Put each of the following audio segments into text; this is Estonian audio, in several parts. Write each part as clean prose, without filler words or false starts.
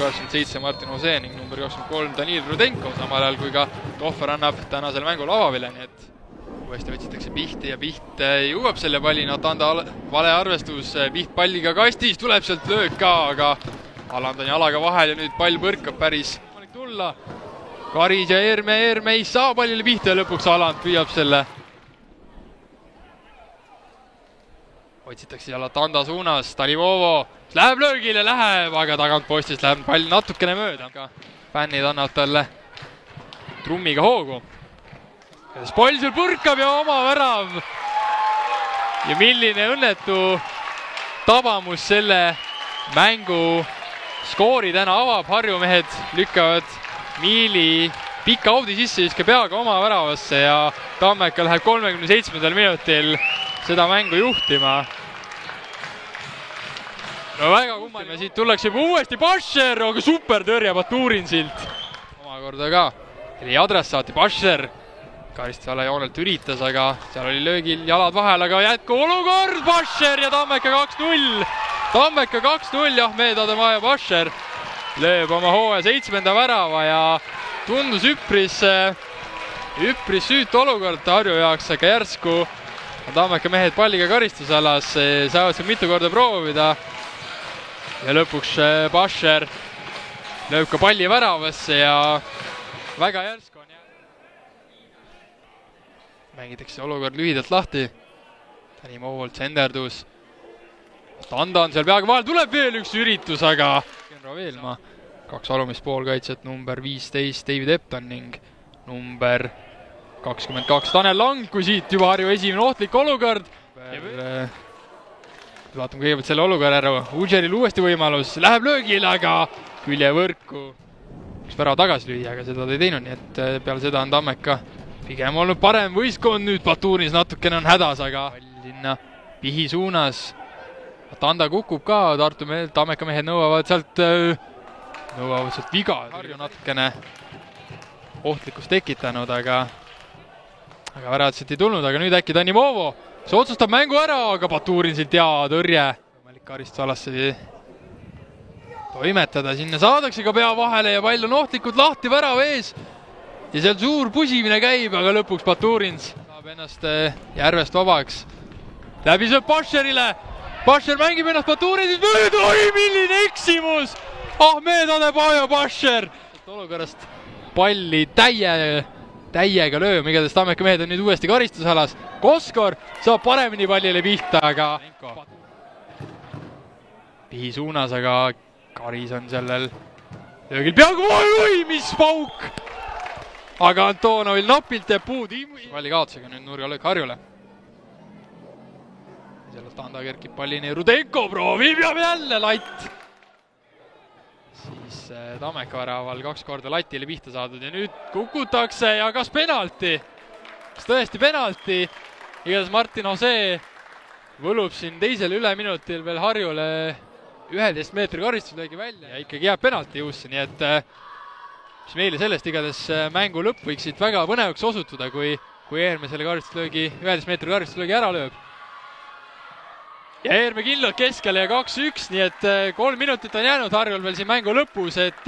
27 Martin Jose ning number 23 Danil Rudenko, samal ajal kui ka Tohver annab tänasele mängule avavile, nii et uuesti otsitakse Pihti ja Piht jõuab selle palli, Natanda vale arvestus, Piht palliga kastis, tuleb sealt löök ka, aga Aland on jalaga vahel ja nüüd pall põrkab päris tulla. Karis ja Eerme ei saa pallile pihta ja lõpuks Aland püüab selle. Otsitakse Natanda suunas, Talimovo läheb löögile, aga tagant postist läheb pall natukene mööda. Fännid annavad talle trummiga hoogu. Pall seal põrkab ja oma värav. Ja milline õnnetu tabamus selle mängu skoori täna avab. Harju mehed lükkavad Miili pika audi sisse viske peaga oma väravasse ja Tammeka läheb 37. minutil seda mängu juhtima. No väga kummaline, siit tullakse juba uuesti Basher, aga super tõrje Baturinsilt. Omakorda ka eli adressaati Basher. Karistvala joonelt üritas, aga seal oli löögil jalad vahel, aga jätku olukord, Basher ja Tammeka 2-0. Tammeka 2-0, Ahmed Ademaja Basher lööb oma hooaja 7. värava ja tundus üpris süütu olukord Harju jaoks, aga järsku Tammeka mehed palliga karistusalas, saavad seal mitu korda proovida ja lõpuks Basher lööb ka palli väravasse ja väga järsku on mängitakse olukord lühidalt lahti. Tanimovolt senderdus. Tanda on seal peaaegu vahel, tuleb veel üks üritus, aga Veelmaa 2 alumist poolkaitset, number 15 David Epton ning number 22 Tanel Lang, kui siit juba Harju esimene ohtlik olukord. Vaatame kõigepealt selle olukorra ära. Udžeril uuesti võimalus, läheb löögile, aga küljevõrku. Üks värava tagasi lüüa, aga seda ta ei teinud, nii et peale seda on Tammeka pigem olnud parem võistkond, nüüd Batuunis natukene on hädas, aga sinna Pihi suunas. Tanda kukub ka, Tammeka mehed nõuavad sealt viga. Harju natukene ohtlikkust tekitanud, aga väravatselt ei tulnud, aga nüüd äkki Tanimovo. See otsustab mängu ära, aga Batuurinsilt ja tõrje. Võimalik karistuvalasse toimetada, sinna saadakse ka pea vahele ja pall on ohtlikult lahti värava ees. Ja seal suur pusimine käib, aga lõpuks Batuurins saab ennast järvest vabaks. Läbi sööb Basherile. Basher mängib ennast Batuurinsist mööda. Oi, milline eksimus! Ahmed Adebayo Basher. Olukorrast palli täiega lööma, igatahes Tammeka mehed on nüüd uuesti karistusalas. Koskor saab paremini pallile pihta, aga Pihi suunas, aga Karis on sellel löögil peaaegu. Oi, mis pauk! Aga Antonovil napilt jääb puud palli kaotusega nüüd nurgalöök Harjule. Sellest Anda kerkib pallini, Rudenko proovib ja jälle latt. Siis Tammeka väraval 2 korda latile pihta saadud ja nüüd kukutakse ja kas penalti? Kas tõesti penalti? Igatahes Martin Jose võlub siin teisel üleminutil veel Harjule 11 meetri karistuslöögi välja ja ikkagi jääb penalti jõusse, nii et mis meile sellest igades mängu lõpp võiksid väga põnevaks osutuda, kui Eerme selle 11 meetri karistuslöögi ära lööb. Ja Eerme kindlalt keskele ja 2-1, nii et 3 minutit on jäänud Harjul veel siin mängu lõpus, et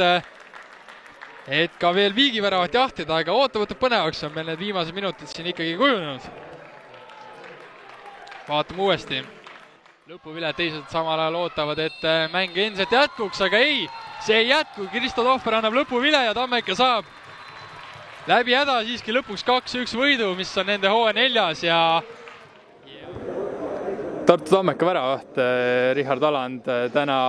ka veel viigiväravat jahtida, aga ootamatult põnevaks on meil need viimased minutid siin ikkagi kujunenud. Vaatame uuesti. Lõpuvilet teised samal ajal ootavad, et mäng endiselt jätkuks, aga ei, see ei jätku. Kristo Tohver annab lõpuvile ja Tammeka saab läbi häda siiski lõpuks 2-1 võidu, mis on nende hooaja 4. ja Tartu Tammeka väravaht Richard Aland täna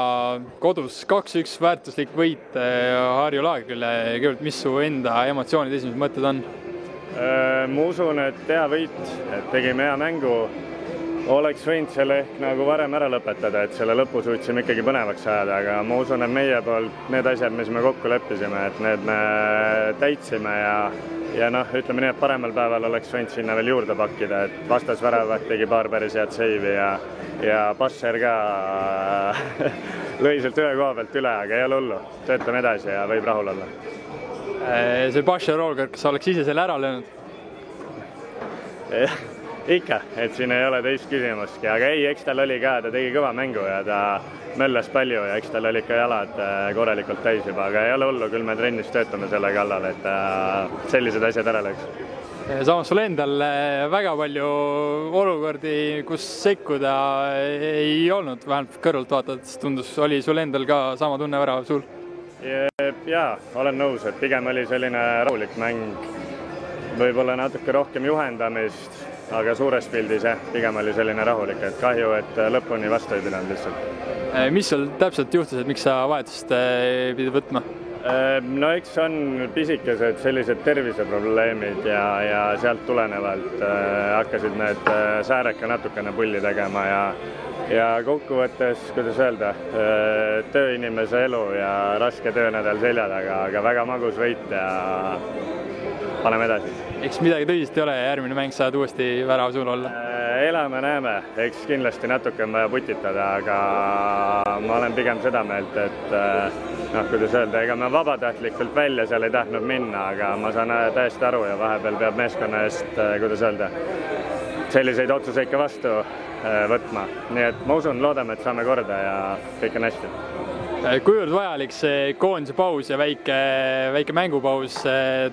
kodus 2-1 väärtuslik võit Harju laagrile. Kõigepealt, mis su enda emotsioonid esimesed mõtted on? Ma usun, et hea võit, et tegime hea mängu. Oleks võinud selle ehk nagu varem ära lõpetada, et selle lõpu suutsime ikkagi põnevaks ajada, aga ma usun, et meie poolt need asjad, mis me kokku leppisime, et need me täitsime ja noh, ütleme nii, et paremal päeval oleks võinud sinna veel juurde pakkida, et vastasväravat tegi paar päris head seivi ja Basher ka lõi sealt ühe koha pealt üle, aga ei ole hullu. Töötame edasi ja võib rahul olla. See Basher olukord, kas sa oleks ise selle ära löönud? Ikka, et siin ei ole teist küsimustki, aga ei, eks tal oli ka, ta tegi kõva mängu ja ta möllas palju ja eks tal oli ikka jalad korralikult täis juba, aga ei ole hullu, küll me trennis töötame selle kallal, et sellised asjad ära lööks. Samas sul endal väga palju olukordi, kus sekkuda ei olnud, vähemalt kõrvalt vaatades tundus, oli sul endal ka sama tunne värav sul? Jaa, olen nõus, et pigem oli selline rahulik mäng, võib-olla natuke rohkem juhendamist, aga suures pildis pigem oli selline rahulik, et kahju, et lõpuni vastu ei pidanud lihtsalt. Mis sul täpselt juhtus, et miks sa vahetust pidid võtma? No eks on pisikesed sellised terviseprobleemid ja sealt tulenevalt hakkasid need sääreka natukene pulli tegema ja kokkuvõttes, kuidas öelda, tööinimese elu ja raske töönädal selja taga, aga väga magus võit ja paneme edasi. Eks midagi tõsist ei ole ja järgmine mäng saad uuesti värav sul olla? Elame-näeme, eks kindlasti natuke on vaja putitada, aga ma olen pigem seda meelt, et kuidas öelda, ega me vabatahtlikult välja seal ei tahtnud minna, aga ma saan täiesti aru ja vahepeal peab meeskonna eest, kuidas öelda, selliseid otsuseid ka vastu võtma. Nii et ma usun, loodame, et saame korda ja kõik on hästi. Kuivõrd vajalik see koondise paus ja väike mängupaus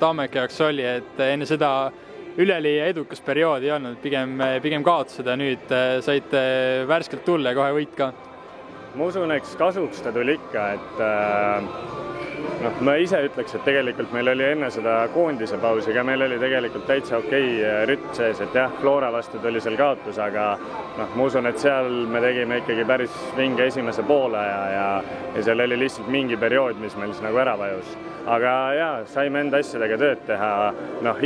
Tammeka jaoks oli, et enne seda üleliia edukas periood ei olnud, pigem kaotused ja nüüd saite värskelt tulla ja kohe võit ka? Ma usun, eks kasuks ta tuli ikka, et ma ise ütleks, et tegelikult meil oli enne seda koondise pausi, aga meil oli tegelikult täitsa okei rütm sees, et jah, Flora vastu tuli seal kaotus, aga ma usun, et seal me tegime ikkagi päris vinge esimese poole ja seal oli lihtsalt mingi periood, mis meil nagu ära vajus. Aga jaa, saime enda asjadega tööd teha.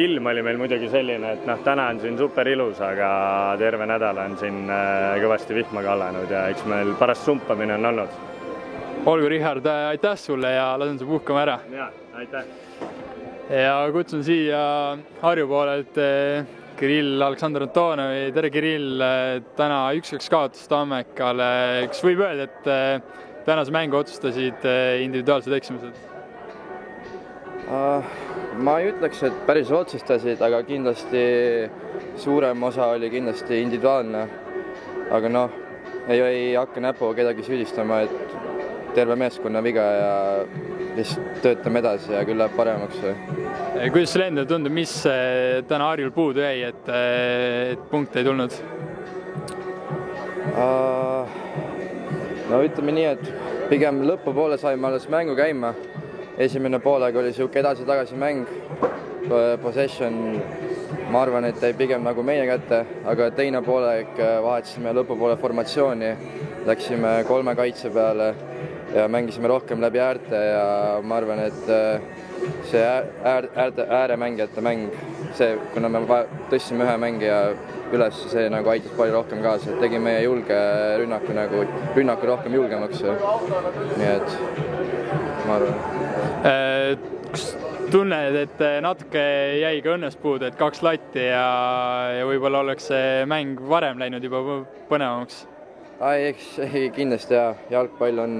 Ilm oli meil muidugi selline, et täna on siin super ilus, aga terve nädal on siin kõvasti vihma kallanud ja eks meil parast sumpamine on olnud. Olgu, Richard, aitäh sulle ja lasen su puhkama ära. Jaa, aitäh. Ja kutsun siia Harju poolelt Kirill Aleksandr Antonovi. Tere, Kirill, täna 1-2 kaotus Tammekale. Kas võib öelda, et tänase mängu otsustasid individuaalsed eksimused? Ma ei ütleks, et päris otsustasid, aga kindlasti suurem osa oli kindlasti individuaalne. Aga ei hakka näpu kedagi süüdistama, et terve meeskonna viga ja lihtsalt töötame edasi ja küll läheb paremaks. Kuidas sulle endale tundub, mis täna Harjul puudu jäi, et punkte ei tulnud? Ütleme nii, et pigem lõpupoole saime alles mängu käima. Esimene poolega oli siuke edasi-tagasi mäng. Possession, ma arvan, et jäi pigem nagu meie kätte, aga teine poolek vahetasime lõpupoole formatsiooni. Läksime 3 kaitse peale ja mängisime rohkem läbi äärte ja ma arvan, et see ääremängijate mäng, kuna me tõstsime ühe mängija üles, see nagu aitas palju rohkem kaasa, et tegi meie julge rünnaku rohkem julgemaks. Nii et ma arvan. Kas tunned, et natuke jäi ka õnnest puudu, et 2 latti ja võib-olla oleks see mäng varem läinud juba põnevamaks? Eks kindlasti jalgpall on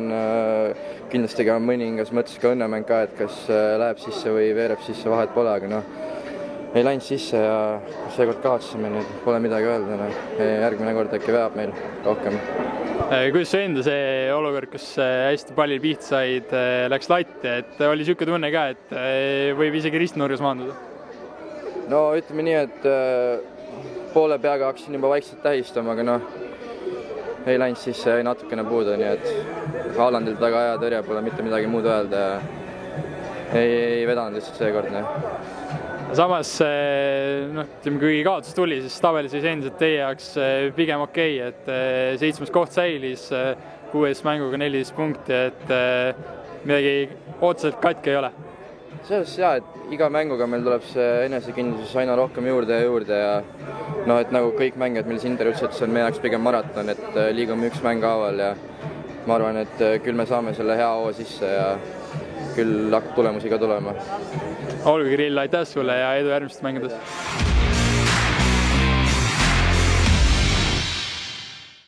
kindlasti ka mõningas mõttes ka õnnemäng ka, et kas läheb sisse või veereb sisse, vahet pole, aga ei läinud sisse ja seekord kaotasime, nii pole midagi öelda. Järgmine kord äkki veab meil rohkem. Kuidas see enda see olukord, kus hästi pallil pihta said, läks latti, et oli siuke tunne ka, et võib isegi ristnurgas maanduda? Ütleme nii, et poole peaga hakkasin juba vaikselt tähistama, aga ei läinud sisse, jäi natukene puudu, nii et Haalandilt väga hea tõrje, pole mitte midagi muud öelda ja ei vedanud lihtsalt seekordne. Samas, kui kaotus tuli, siis tabelis oli endiselt teie jaoks pigem okei, et 7. koht säilis, 6 mänguga 14 punkti, et midagi otseselt katki ei ole. Selles et iga mänguga meil tuleb see enesekindluses aina rohkem juurde ja et nagu kõik mängijad meil siin intervjuus, et see on meie jaoks pigem maraton, et liigume 1 mäng haaval ja ma arvan, et küll me saame selle hea hoo sisse ja küll hakkab tulemusi ka tulema. Olgu, Kirill, aitäh sulle ja edu järgmistes mängudes!